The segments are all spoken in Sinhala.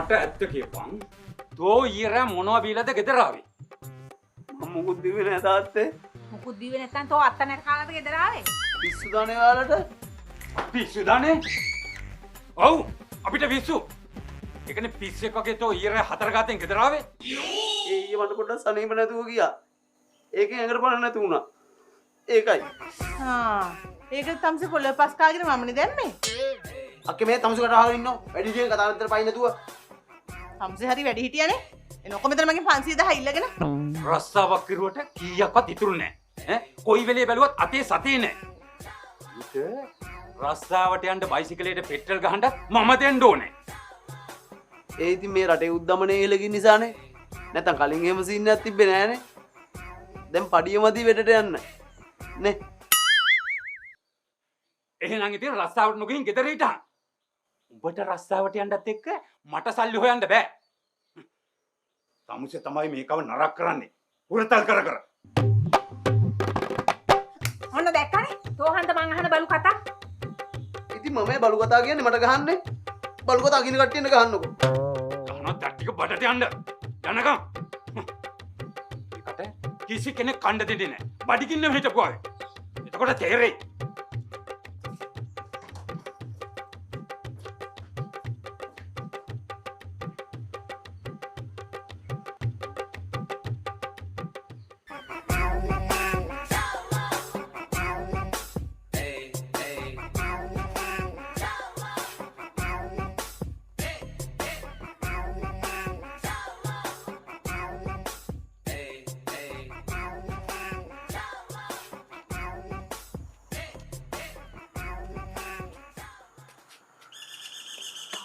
මට ඇත්ත කියපන්. තෝ ඊරා මොනවා බීලාද ගෙදර ආවේ? මම මුකුත් දිවේ නෑ තාත්තේ. මුකුත් දීවේ නැත්නම් තෝ අත්ත නැට කාලද ගෙදර ආවේ? පිස්සු දානේ ඔයාලට. පිස්සු දානේ? ඔව් අපිට පිස්සු. ඒකනේ පිස්සෙක් වගේ තෝ ඊරා 4 ගාතෙන් ගෙදර ආවේ. ඊයේ මට පොඩ්ඩක් සනීප නැතුව ගියා. ඒකෙන් ඇඟට බලන්න නැතු වුණා. ඒකයි. ඒක තමසේ පොළ පස් කාගෙන මමනේ දැම්මේ. අක්කේ මේ තමසුකට අහගෙන ඉන්නව. වැඩි දියෙන් කතා කරද්දී පයින් නැතුව. තමසේ හරි වැඩි හිටියානේ. එනකො මෙතන මගෙන් 500,000 ඉල්ලගෙන. රස්සාවක් කිරුවට කීයක්වත් ඉතුරු නැහැ. කොයි වෙලේ බැලුවත් අතේ සතේ නැහැ. රස්සාවට යන්න බයිසිකලයට පෙට්‍රල් ගහන්න මම දෙන්න ඕනේ. ඒ ඉතින් මේ රටේ උද්දමනේ ඉහළගින් නිසානේ. නැත්තම් කලින් එහෙම සීන් එකක් තිබ්බේ නෑනේ. දැන් පඩියමදි වෙටට යන්න. නේ. එහෙනම් ඉතින් රස්සාවට නොගින් ගෙදර හිටහන්. උඹට රස්සාවට යන්නත් එක්ක මට සල්ලි හොයන්න බෑ. තමුසේ තමයි මේකව නරක කරන්නේ. උරතල් කර කර. ඔන්න දැක්කනේ. තෝහන්ද මං අහන බලු කතා. ඉතින් මම බලු කතා කියන්නේ මට ගහන්නේ. බලු කතා අකින කට්ටියන ගහන්නකො. කනත් ටික බඩට යන්න. යනකම්. ඒකට කිසි කෙනෙක් කණ්ඩ දෙන්නේ නැහැ. බඩිකින්න හිටපුවා. එතකොට තේරෙයි.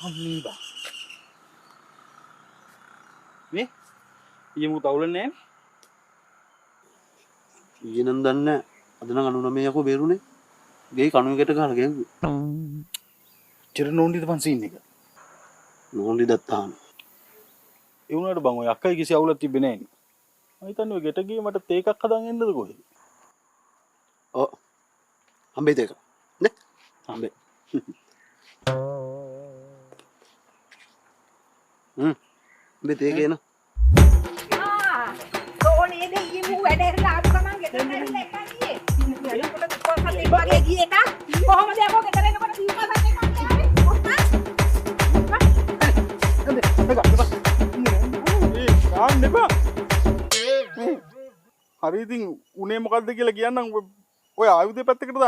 අම්මීබා මේ ඊයේම තවුලන්නේ නැහැ ඊයේ නම් දන්නේ නැහැ. අද නම් 99 යකෝ බේරුනේ. ගේ කණුවකට ගහලා ගැහුවා. චිර නෝන්ඩිද පන් සීන් එක නෝන්ලි දත්තාන. ඒ වුණාට බං ඔය අක්කයි කිසි අවුලක් තිබ්බේ නැහැ නේ. මම හිතන්නේ ඔය ගෙට ගියේ මට තේ එකක් හදන් එන්නද කොහෙද? ඔව්. හම්බෙයි දෙක. නේ? හම්බෙයි. බෙතේ කියන. තෝනේ දෙයි මු වැඩේට ආපු ගමන් ගෙදර ඇවිල්ලා එකයි ගියේ. එතකොට කොහොමද ඒ වගේ ගියේ එක? කොහොමද යකෝ ගෙදර එනකොට දීපසත් එකක් හරි ඉතින් උනේ මොකද්ද කියලා කියන්නම් ඔය ආයුධය පැත්තකට දාන්න.